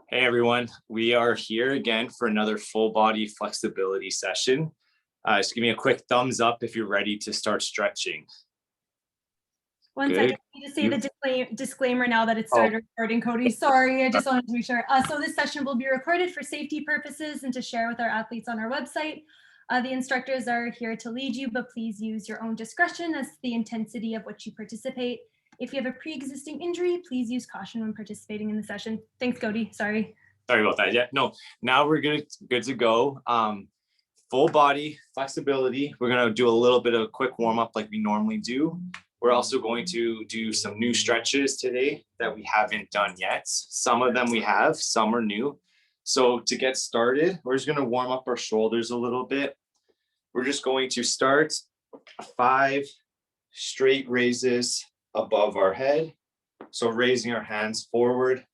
Hey everyone, we are here again for another full body flexibility session. Just give me a quick thumbs up if you're ready to start stretching. One Good. second, I need to say the disclaimer now that it started recording, Cody. Sorry, I just wanted to be sure. So this session will be recorded for safety purposes and to share with our athletes on our website. The instructors are here to lead you, but please use your own discretion as to the intensity of which you participate. If you have a pre-existing injury, please use caution when participating in the session. Thanks, Cody. Sorry about that. Yeah, no, now we're good to go. Full body flexibility. We're going to do a little bit of a quick warm up like we normally do. We're also going to do some new stretches today that we haven't done yet. Some of them we have, some are new. So to get started, we're just going to warm up our shoulders a little bit. We're just going to start 5 straight raises above our head. So raising our hands forward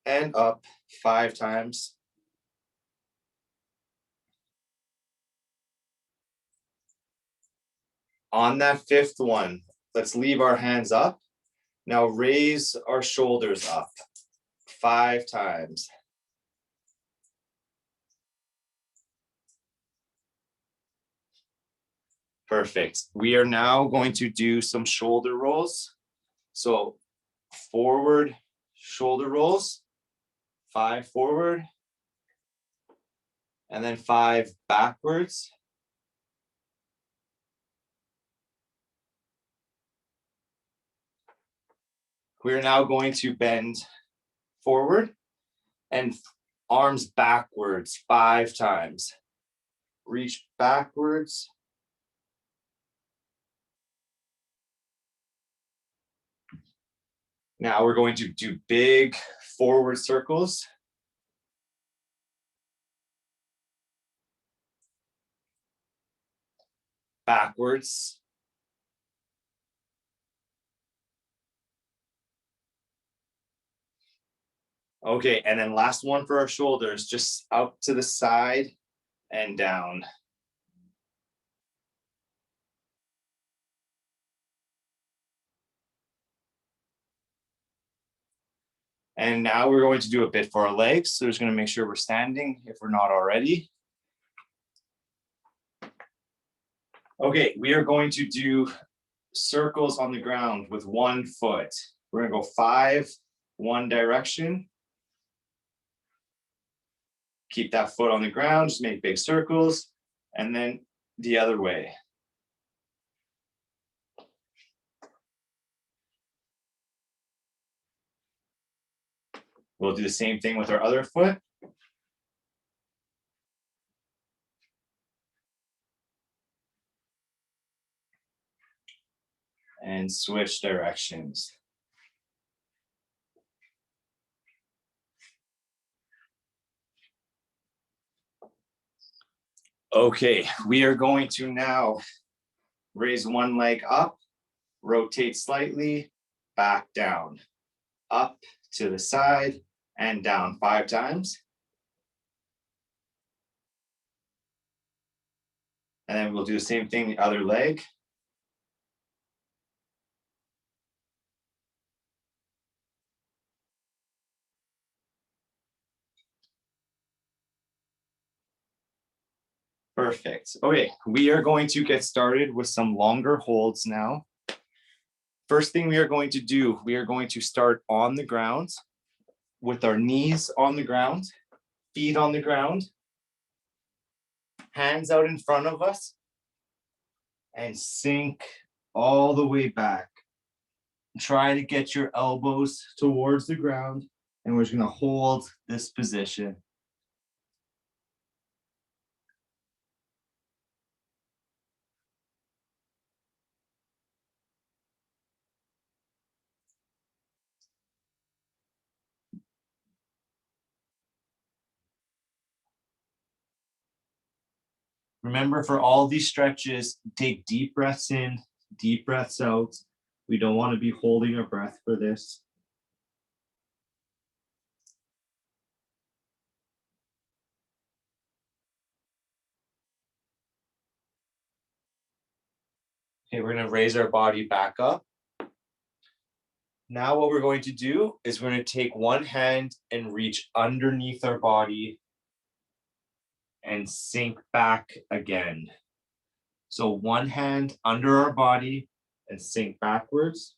and up 5 times. On that 5th one, let's leave our hands up. Now raise our shoulders up 5 times. Perfect. We are now going to do some shoulder rolls. So forward shoulder rolls, 5 forward, and then 5 backwards. We're now going to bend forward and arms backwards 5 times. Reach backwards. Now we're going to do big forward circles. Backwards. Okay, and then last one for our shoulders, just out to the side and down. And now we're going to do a bit for our legs. So we're just going to make sure we're standing if we're not already. Okay, we are going to do circles on the ground with 1 foot. We're going to go 5, one direction. Keep that foot on the ground, just make big circles, and then the other way. We'll do the same thing with our other foot. And switch directions. Okay, we are going to now raise one leg up, rotate slightly, back down, up to the side and down 5 times. And then we'll do the same thing, the other leg. Perfect. Okay, we are going to get started with some longer holds now. First thing we are going to do, we are going to start on the ground with our knees on the ground, feet on the ground, hands out in front of us, and sink all the way back. Try to get your elbows towards the ground, and we're just going to hold this position. Remember, for all these stretches, take deep breaths in, deep breaths out. We don't want to be holding our breath for this. Okay, we're going to raise our body back up. Now what we're going to do is we're going to take one hand and reach underneath our body and sink back again. So one hand under our body and sink backwards.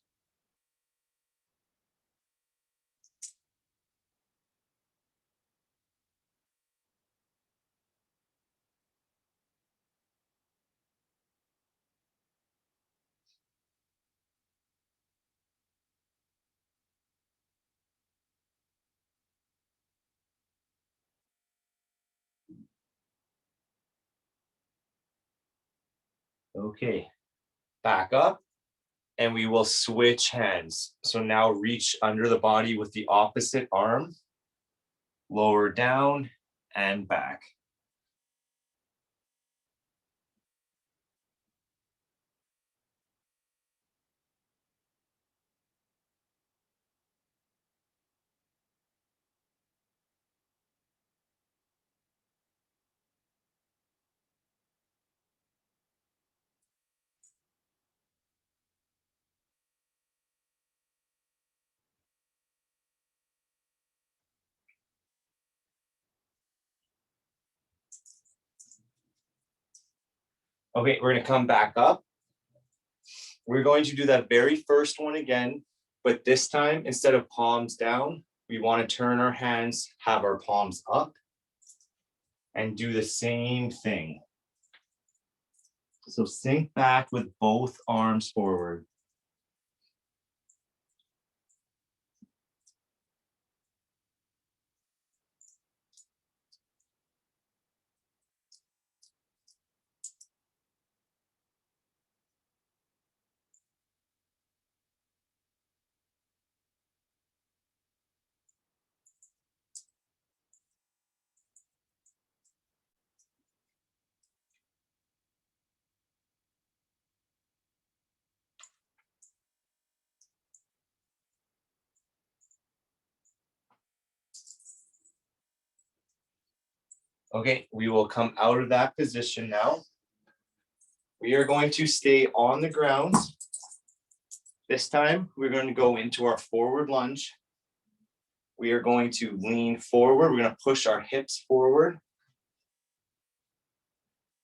Okay, back up and we will switch hands. So now reach under the body with the opposite arm, lower down and back. Okay, we're going to come back up. We're going to do that very first one again, but this time, instead of palms down, we want to turn our hands, have our palms up, and do the same thing. So sink back with both arms forward. Okay, we will come out of that position now. We are going to stay on the ground. This time, we're going to go into our forward lunge. We are going to lean forward. We're going to push our hips forward.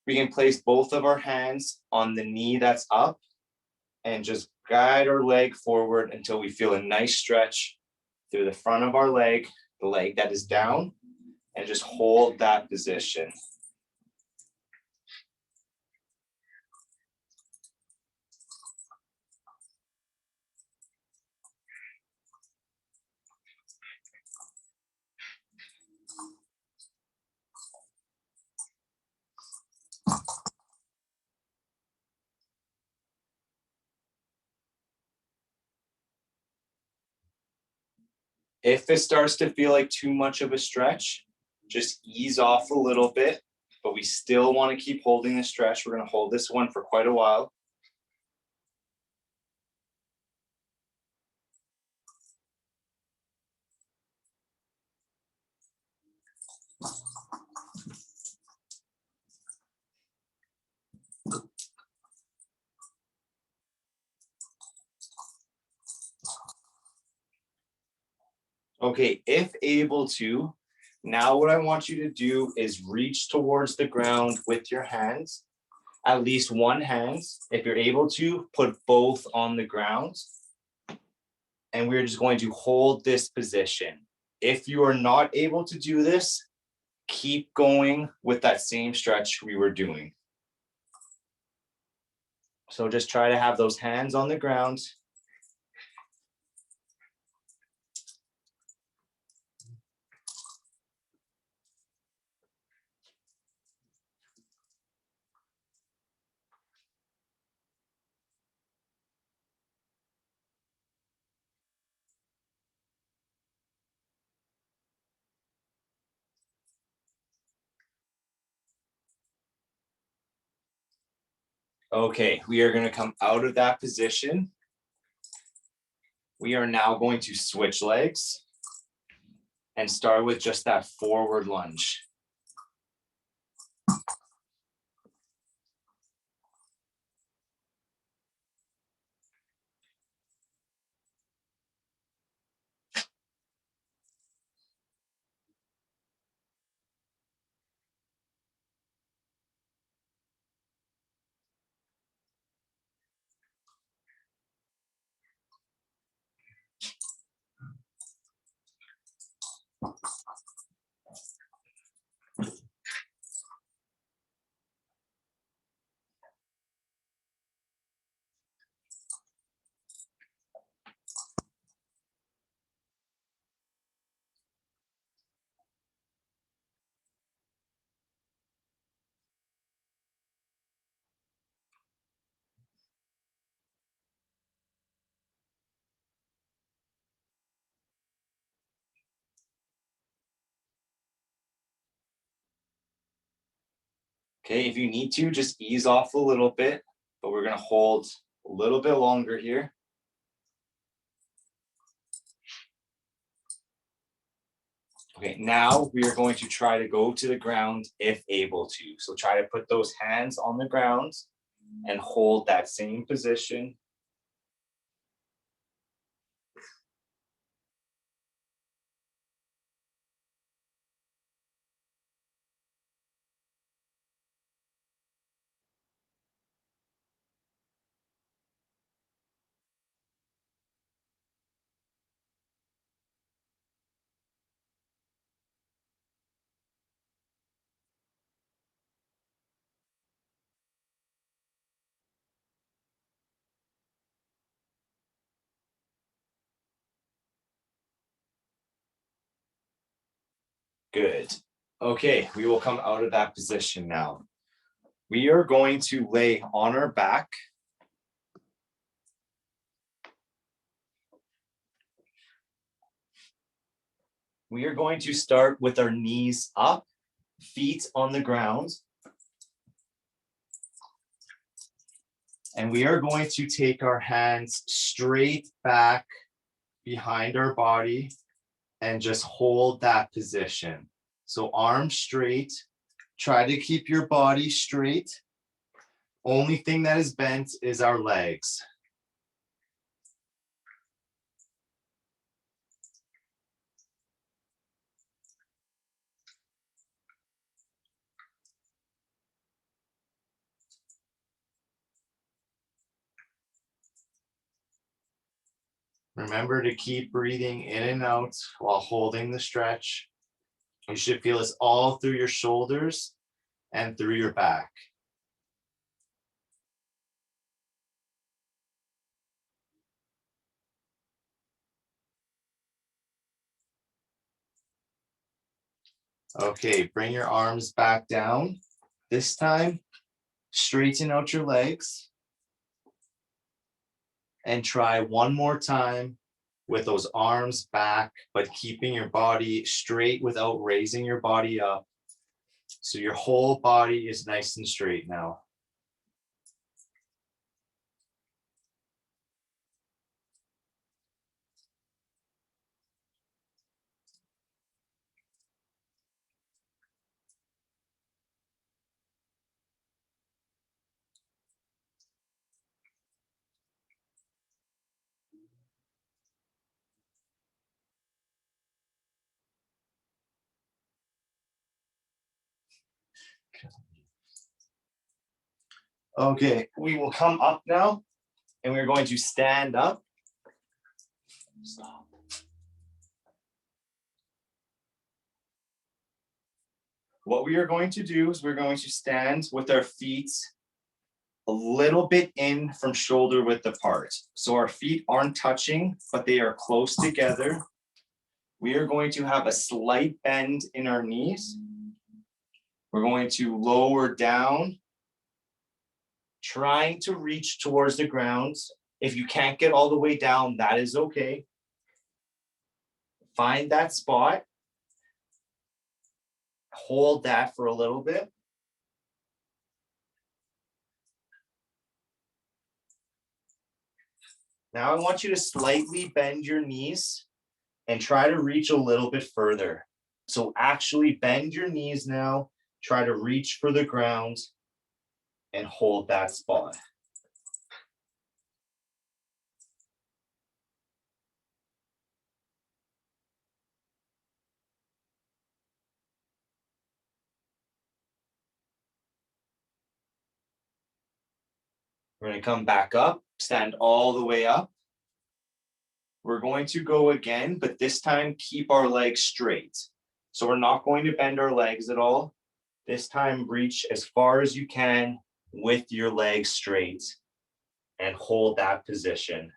We can place both of our hands on the knee that's up and just guide our leg forward until we feel a nice stretch through the front of our leg, the leg that is down, and just hold that position. If it starts to feel like too much of a stretch, just ease off a little bit, but we still want to keep holding the stretch. We're going to hold this one for quite a while. Okay, if able to, now what I want you to do is reach towards the ground with your hands, at least one hand. If you're able to, put both on the ground. And we're just going to hold this position. If you are not able to do this, keep going with that same stretch we were doing. So just try to have those hands on the ground. Okay, we are going to come out of that position. We are now going to switch legs and start with just that forward lunge. Okay, if you need to, just ease off a little bit, but we're gonna hold a little bit longer here. Okay, now we are going to try to go to the ground if able to. So try to put those hands on the ground and hold that same position. Good. Okay, we will come out of that position now. We are going to lay on our back. We are going to start with our knees up, feet on the ground. And we are going to take our hands straight back behind our body and just hold that position. So arms straight, try to keep your body straight. Only thing that is bent is our legs. Remember to keep breathing in and out while holding the stretch. You should feel this all through your shoulders and through your back. Okay, bring your arms back down. This time, straighten out your legs. And try one more time with those arms back, but keeping your body straight without raising your body up. So your whole body is nice and straight now. Okay, we will come up now and we're going to stand up. Stop. What we are going to do is we're going to stand with our feet a little bit in from shoulder width apart. So our feet aren't touching, but they are close together. We are going to have a slight bend in our knees. We're going to lower down, trying to reach towards the ground. If you can't get all the way down, that is okay. Find that spot. Hold that for a little bit. Now I want you to slightly bend your knees and try to reach a little bit further. So actually bend your knees now, try to reach for the ground and hold that spot. We're going to come back up, stand all the way up. We're going to go again, but this time keep our legs straight. So we're not going to bend our legs at all. This time reach as far as you can with your legs straight and hold that position.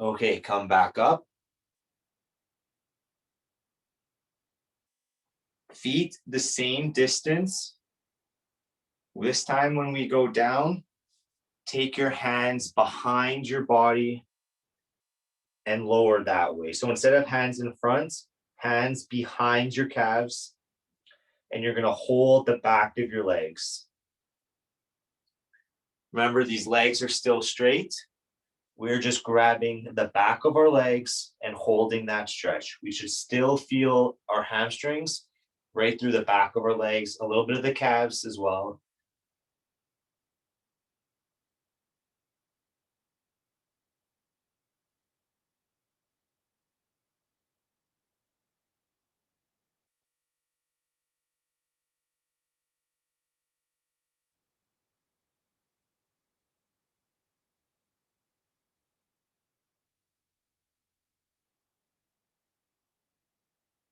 Okay, come back up. Feet the same distance. This time when we go down, take your hands behind your body and lower that way. So instead of hands in front, hands behind your calves, and you're gonna hold the back of your legs. Remember, these legs are still straight. We're just grabbing the back of our legs and holding that stretch. We should still feel our hamstrings right through the back of our legs, a little bit of the calves as well.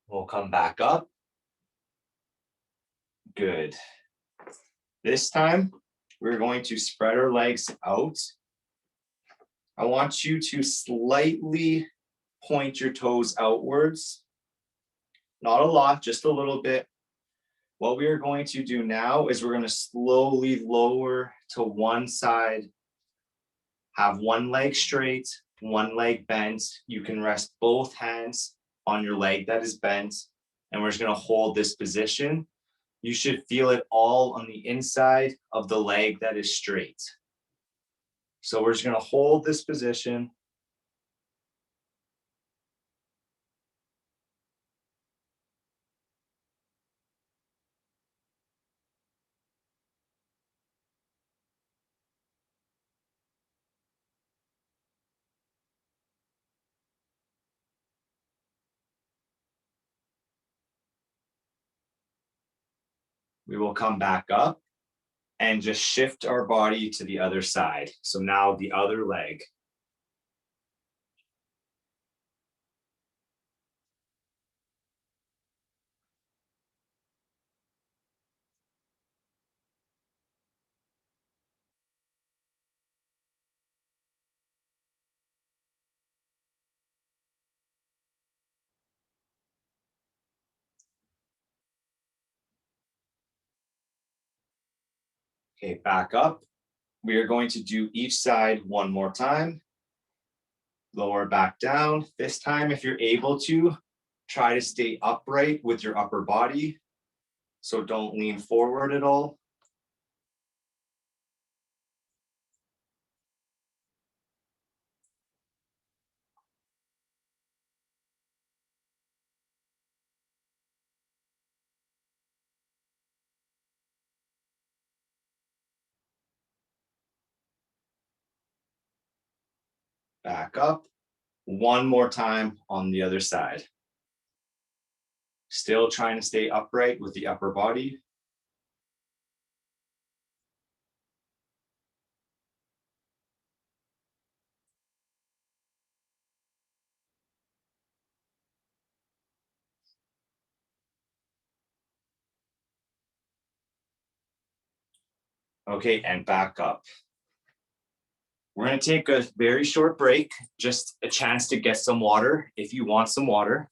We'll come back up. Good. This time, we're going to spread our legs out. I want you to slightly point your toes outwards. Not a lot, just a little bit. What we are going to do now is we're going to slowly lower to one side. Have one leg straight, one leg bent. You can rest both hands on your leg that is bent, and we're just going to hold this position. You should feel it all on the inside of the leg that is straight. So we're just going to hold this position. We will come back up and just shift our body to the other side. So now the other leg. Okay, back up. We are going to do each side one more time. Lower back down. This time, if you're able to, try to stay upright with your upper body. So don't lean forward at all. Back up. One more time on the other side. Still trying to stay upright with the upper body. Okay, and back up. We're going to take a very short break, just a chance to get some water if you want some water.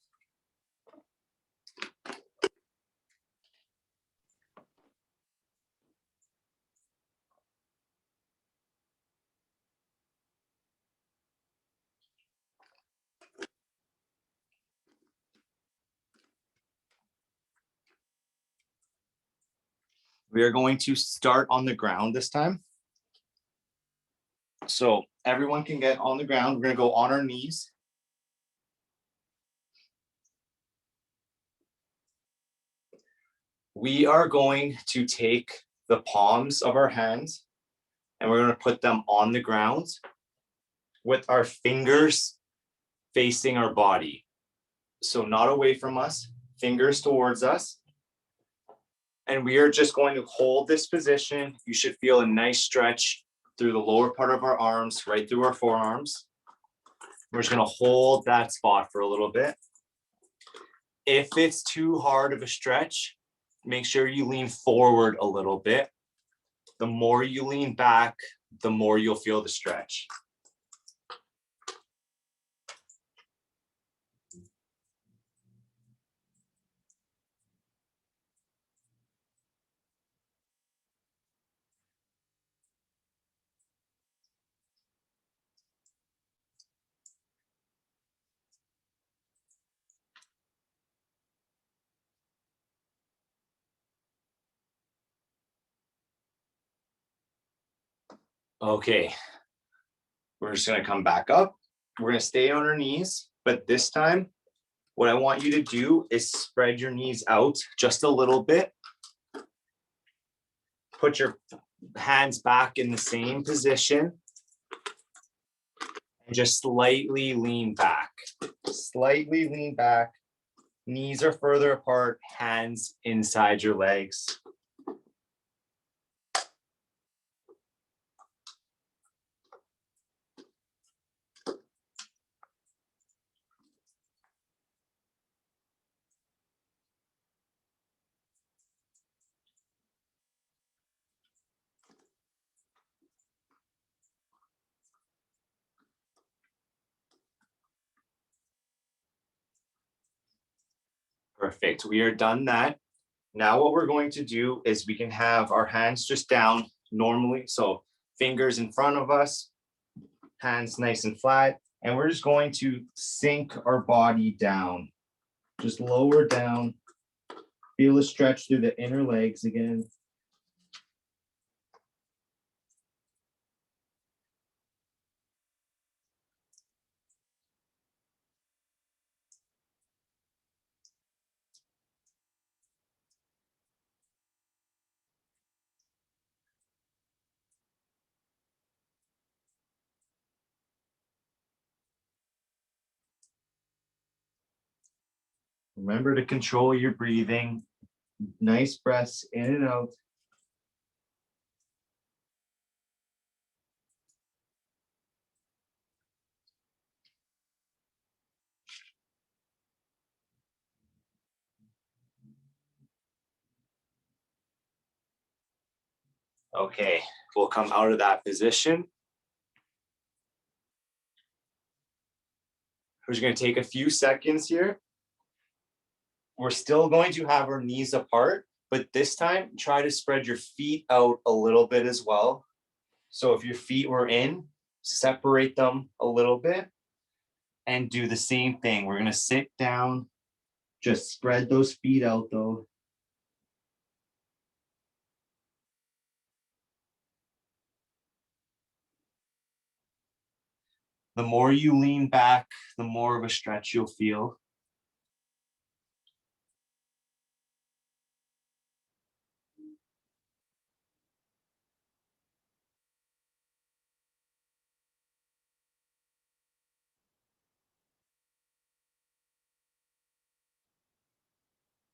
We are going to start on the ground this time. So everyone can get on the ground. We're going to go on our knees. We are going to take the palms of our hands and we're going to put them on the ground with our fingers facing our body. So not away from us, fingers towards us. And we are just going to hold this position. You should feel a nice stretch through the lower part of our arms, right through our forearms. We're just going to hold that spot for a little bit. If it's too hard of a stretch, make sure you lean forward a little bit. The more you lean back, the more you'll feel the stretch. Okay. We're just gonna come back up. We're gonna stay on our knees, but this time, what I want you to do is spread your knees out just a little bit. Put your hands back in the same position. And just slightly lean back. Slightly lean back. Knees are further apart, hands inside your legs. Perfect. We are done that. Now what we're going to do is we can have our hands just down normally. So fingers in front of us, hands nice and flat. And we're just going to sink our body down. Just lower down. Feel a stretch through the inner legs again. Remember to control your breathing. Nice breaths in and out. Okay, we'll come out of that position. We're just going to take a few seconds here. We're still going to have our knees apart, but this time try to spread your feet out a little bit as well. So if your feet were in, separate them a little bit and do the same thing. We're going to sit down, just spread those feet out though. The more you lean back, the more of a stretch you'll feel.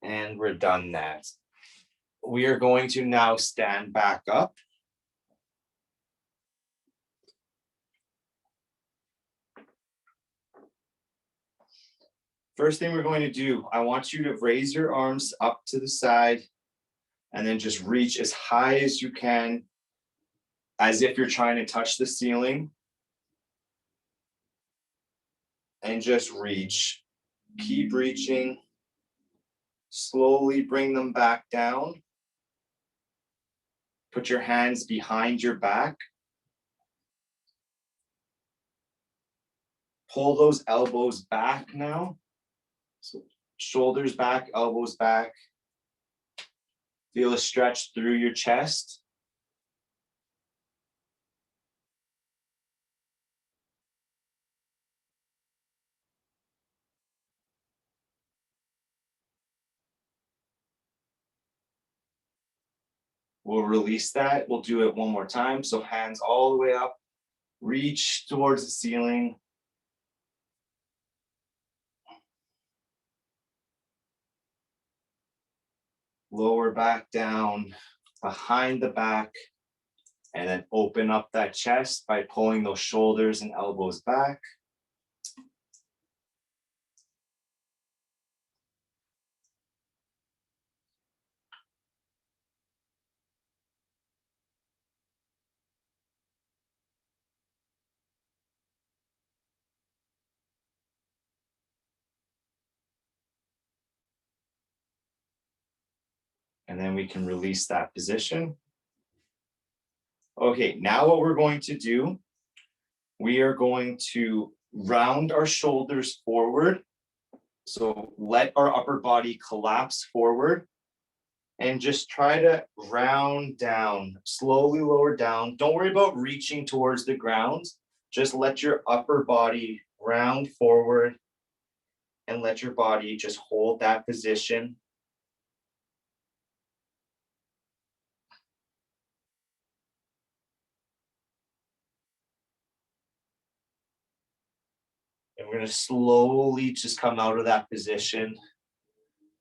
And we're done that. We are going to now stand back up. First thing we're going to do, I want you to raise your arms up to the side and then just reach as high as you can, as if you're trying to touch the ceiling. And just reach. Keep reaching. Slowly bring them back down. Put your hands behind your back. Pull those elbows back now. So shoulders back, elbows back. Feel a stretch through your chest. We'll release that. We'll do it one more time. So hands all the way up. Reach towards the ceiling. Lower back down behind the back. And then open up that chest by pulling those shoulders and elbows back. And then we can release that position. Okay, now what we're going to do, we are going to round our shoulders forward. So let our upper body collapse forward and just try to round down, slowly lower down. Don't worry about reaching towards the ground. Just let your upper body round forward and let your body just hold that position. And we're going to slowly just come out of that position.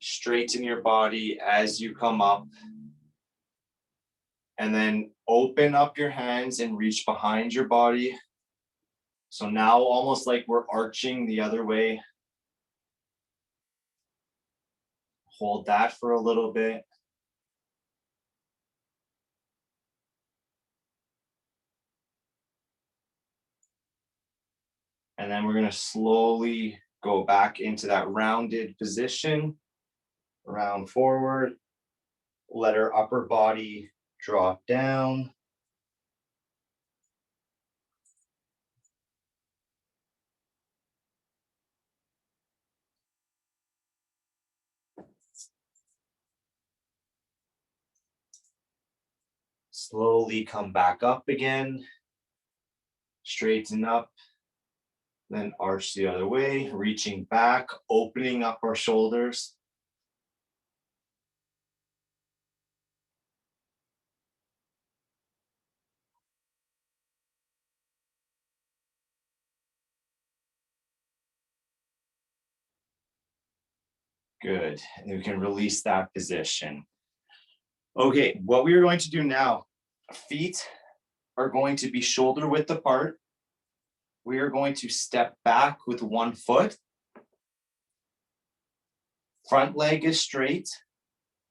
Straighten your body as you come up. And then open up your hands and reach behind your body. So now almost like we're arching the other way. Hold that for a little bit. And then we're going to slowly go back into that rounded position, round forward. Let our upper body drop down. Slowly come back up again. Straighten up. Then arch the other way, reaching back, opening up our shoulders. Good, and we can release that position. Okay, what we are going to do now, feet are going to be shoulder width apart. We are going to step back with one foot. Front leg is straight,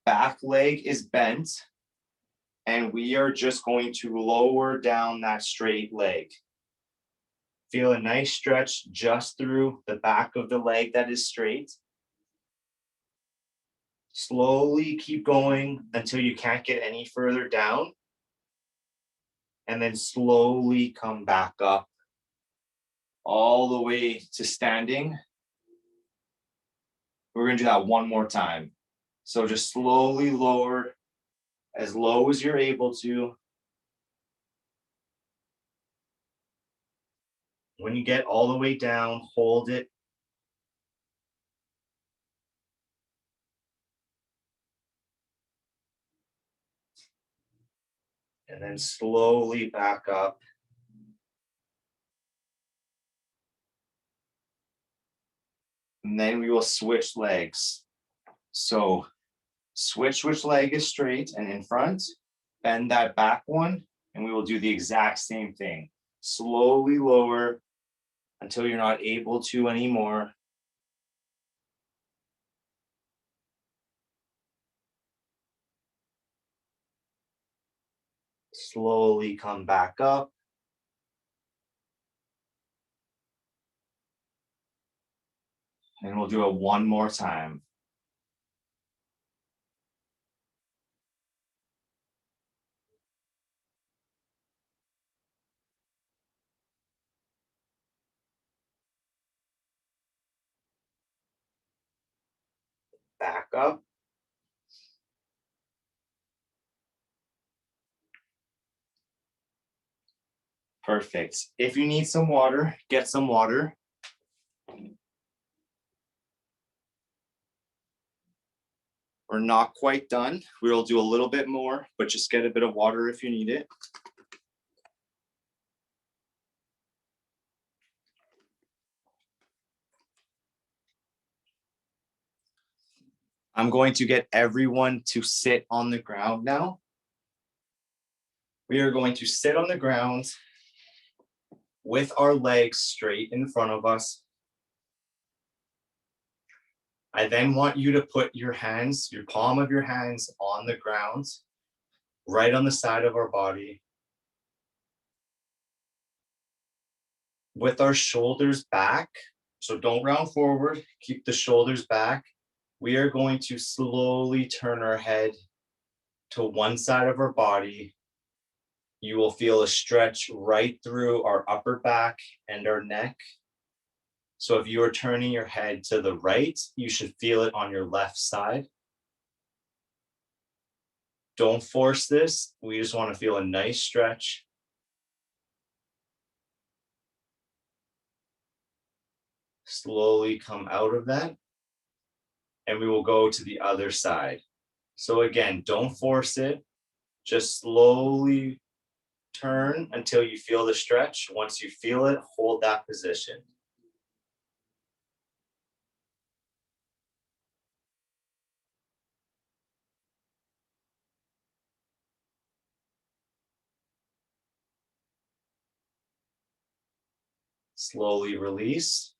back leg is bent, and we are just going to lower down that straight leg. Feel a nice stretch just through the back of the leg that is straight. Slowly keep going until you can't get any further down. And then slowly come back up all the way to standing. We're going to do that one more time. So just slowly lower as low as you're able to. When you get all the way down, hold it. And then slowly back up. And then we will switch legs. So switch which leg is straight and in front, bend that back one, and we will do the exact same thing. Slowly lower until you're not able to anymore. Slowly come back up. And we'll do it one more time. Back up. Perfect. If you need some water, get some water. We're not quite done. We'll do a little bit more, but just get a bit of water if you need it. I'm going to get everyone to sit on the ground now. We are going to sit on the ground with our legs straight in front of us. I then want you to put your hands, your palm of your hands on the ground, right on the side of our body. With our shoulders back, so don't round forward, keep the shoulders back. We are going to slowly turn our head to one side of our body. You will feel a stretch right through our upper back and our neck. So if you are turning your head to the right, you should feel it on your left side. Don't force this. We just want to feel a nice stretch. Slowly come out of that. And we will go to the other side. So again, don't force it. Just slowly turn until you feel the stretch. Once you feel it, hold that position. Slowly release.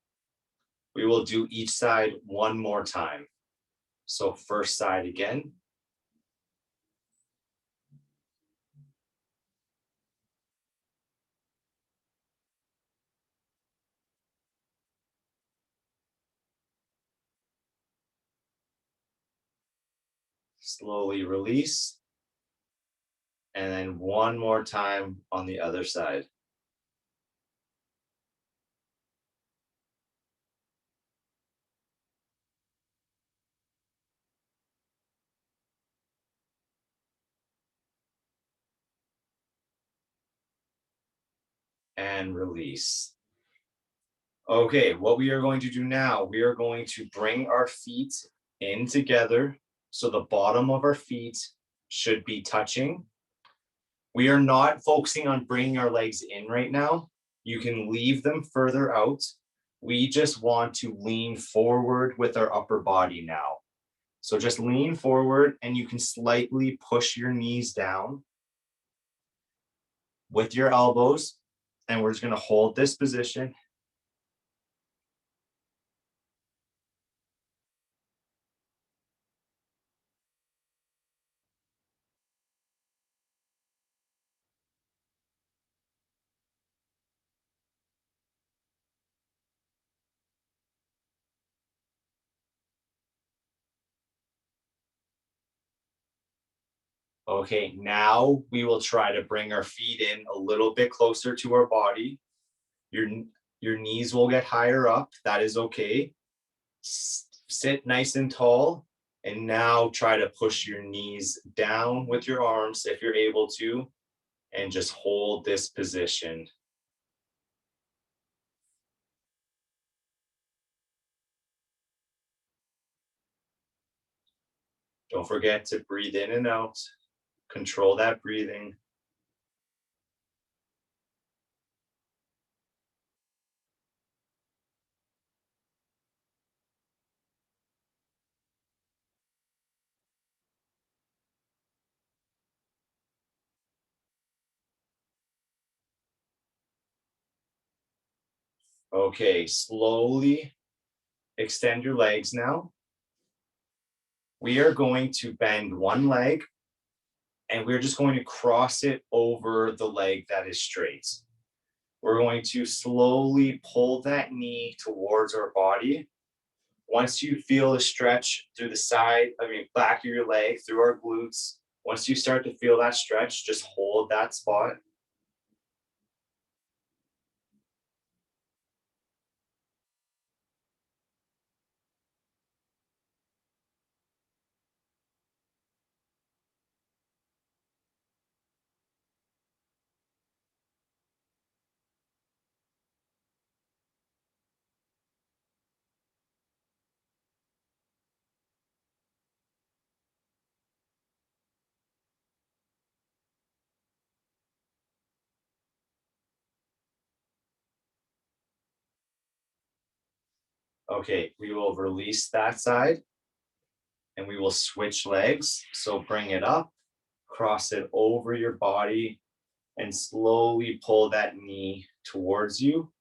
We will do each side one more time. So first side again. Slowly release. And then one more time on the other side. And release. Okay, what we are going to do now, we are going to bring our feet in together. So the bottom of our feet should be touching. We are not focusing on bringing our legs in right now. You can leave them further out. We just want to lean forward with our upper body now. So just lean forward and you can slightly push your knees down with your elbows. And we're just going to hold this position. Okay, now we will try to bring our feet in a little bit closer to our body. Your knees will get higher up. That is okay. Sit nice and tall. And now try to push your knees down with your arms if you're able to. And just hold this position. Don't forget to breathe in and out. Control that breathing. Okay, slowly extend your legs now. We are going to bend one leg and we're just going to cross it over the leg that is straight. We're going to slowly pull that knee towards our body. Once you feel a stretch through the side, back of your leg, through our glutes, once you start to feel that stretch, just hold that spot. Okay, we will release that side and we will switch legs. So bring it up, cross it over your body, and slowly pull that knee towards you.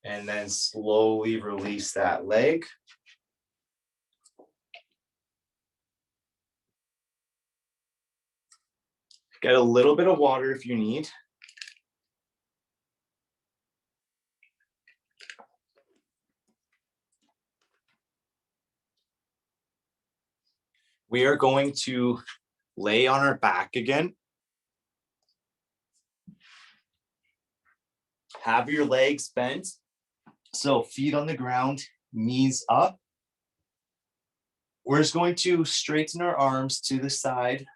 And then slowly release that leg. Get a little bit of water if you need. We are going to lay on our back again. Have your legs bent. So feet on the ground, knees up. We're just going to straighten our arms to the side.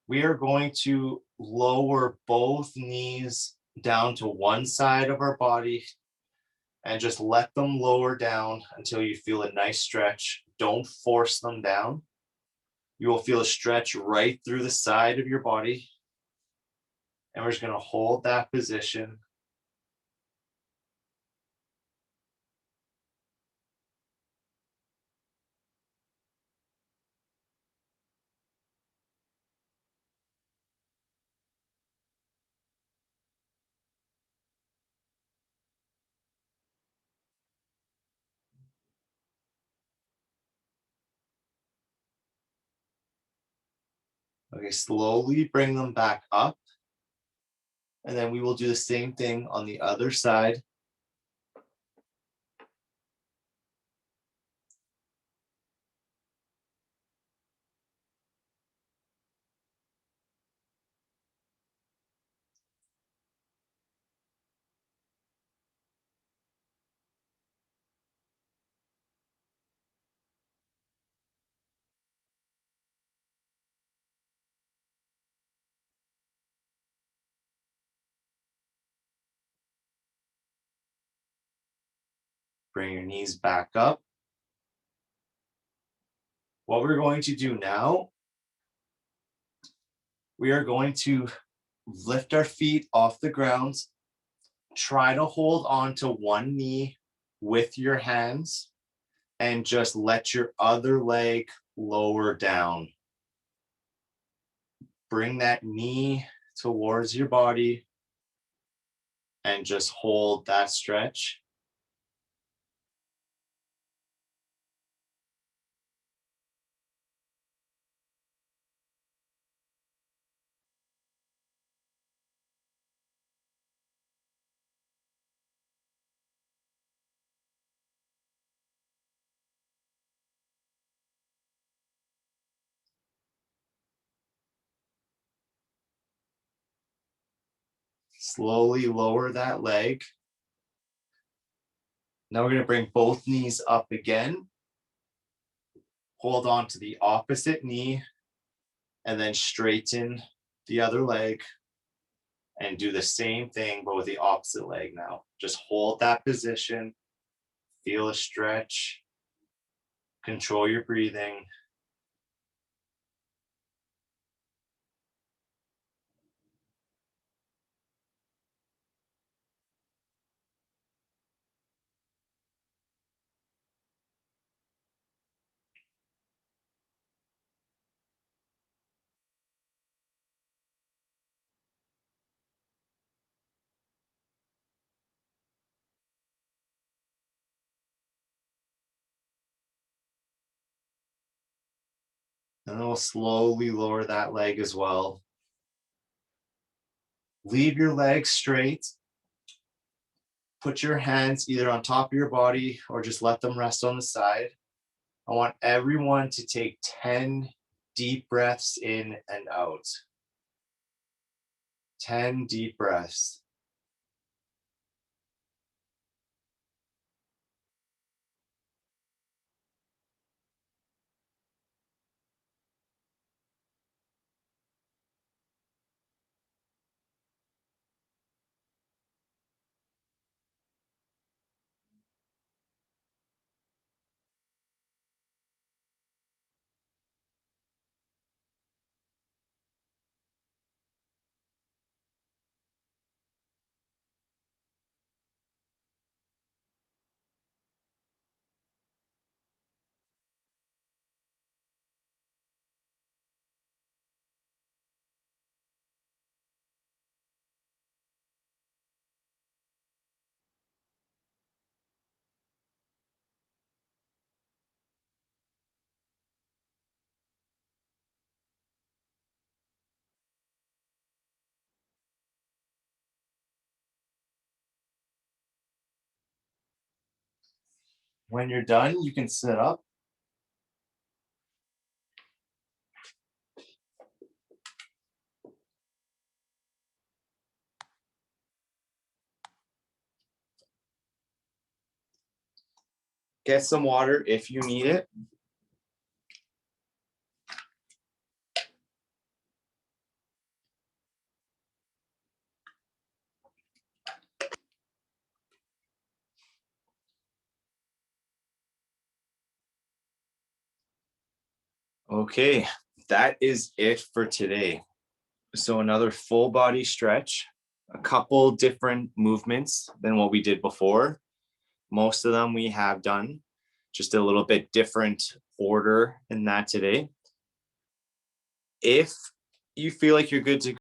We are going to lower both knees down to one side of our body and just let them lower down until you feel a nice stretch. Don't force them down. You will feel a stretch right through the side of your body. And we're just going to hold that position. Okay, slowly bring them back up. And then we will do the same thing on the other side. Bring your knees back up. What we're going to do now, we are going to lift our feet off the ground. Try to hold on to one knee with your hands and just let your other leg lower down. Bring that knee towards your body and just hold that stretch. Slowly lower that leg. Now we're going to bring both knees up again. Hold on to the opposite knee and then straighten the other leg and do the same thing, but with the opposite leg now. Just hold that position, feel a stretch, control your breathing. And then we'll slowly lower that leg as well. Leave your legs straight. Put your hands either on top of your body or just let them rest on the side. I want everyone to take 10 deep breaths in and out. 10 deep breaths. When you're done, you can sit up. Get some water if you need it. Okay, that is it for today. So another full body stretch, a couple different movements than what we did before. Most of them we have done, just a little bit different order in that today. If you feel like you're good to